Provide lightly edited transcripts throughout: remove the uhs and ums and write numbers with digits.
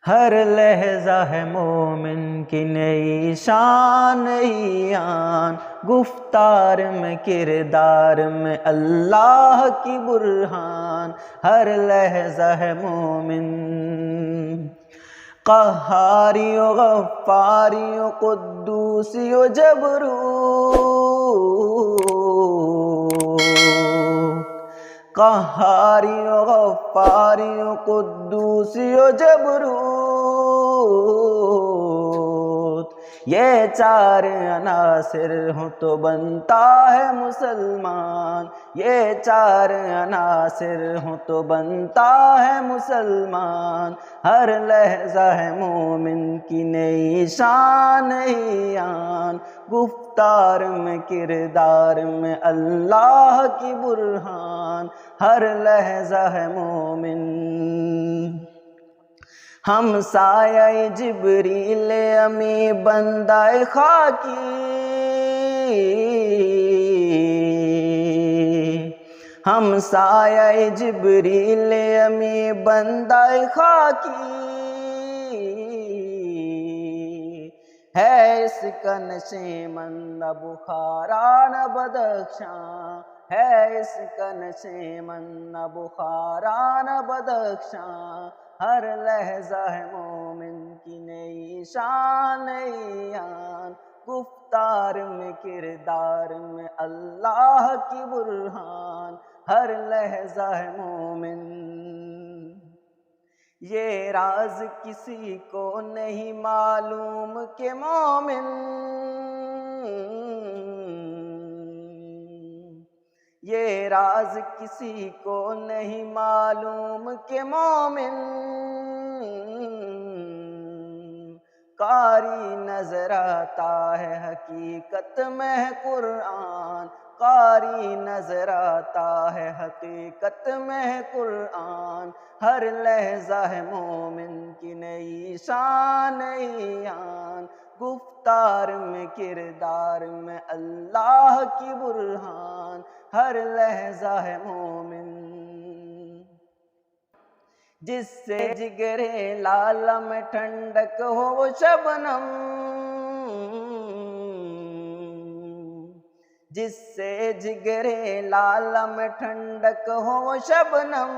ہر لحظہ ہے مومن کی نئی شان نئی آن، گفتار میں کردار میں اللہ کی برہان، ہر لحظہ ہے مومن قہاری و غفاری و قدوسی و جبروت، قہاری و غفاری و قدوسی و جبروت، یہ چار عناصر ہوں تو بنتا ہے مسلمان، یہ چار عناصر ہوں تو بنتا ہے مسلمان، ہر لحظہ ہے مومن کی نئی شان نئی آن، گفتار میں کردار میں اللہ کی برہان، ہر لحظہ ہے مومن ہم سایہ جبریل امی بندہ خاکی، ہم سایہ جبریل امی بندہ خاکی، ہے اس کا نشیمن نہ بخارا نہ بدخشاں، ہے اس کا نشیمن نہ بخارا نہ بدخشاں، ہر لحظہ ہے مومن کی نئی شان نئی آن، گفتار میں کردار میں اللہ کی برہان، ہر لحظہ ہے مومن یہ راز کسی کو نہیں معلوم کہ مومن یہ راز کسی کو نہیں معلوم کہ مومن قاری نظر آتا ہے حقیقت میں ہے قرآن، قاری نظر آتا ہے حقیقت میں ہے قرآن، ہر لحظہ ہے مومن کی نئی شان نئی آن، گفتار میں کردار میں اللہ کی برہان، ہر لحظہ ہے مومن جس سے جگرے لالہ میں ٹھنڈک ہو وہ شبنم، جس سے جگرے لالہ میں ٹھنڈک ہو وہ شبنم،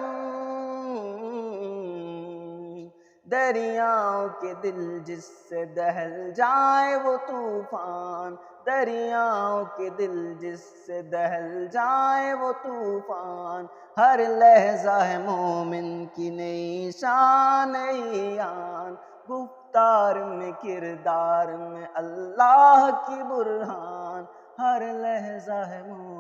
دریاؤں کے دل جس سے دہل جائے وہ طوفان، دریاؤں کے دل جس سے دہل جائے وہ طوفان، ہر لحظہ ہے مومن کی نئی شان نئی آن، گفتار میں کردار میں اللہ کی برہان، ہر لحظہ ہے مومن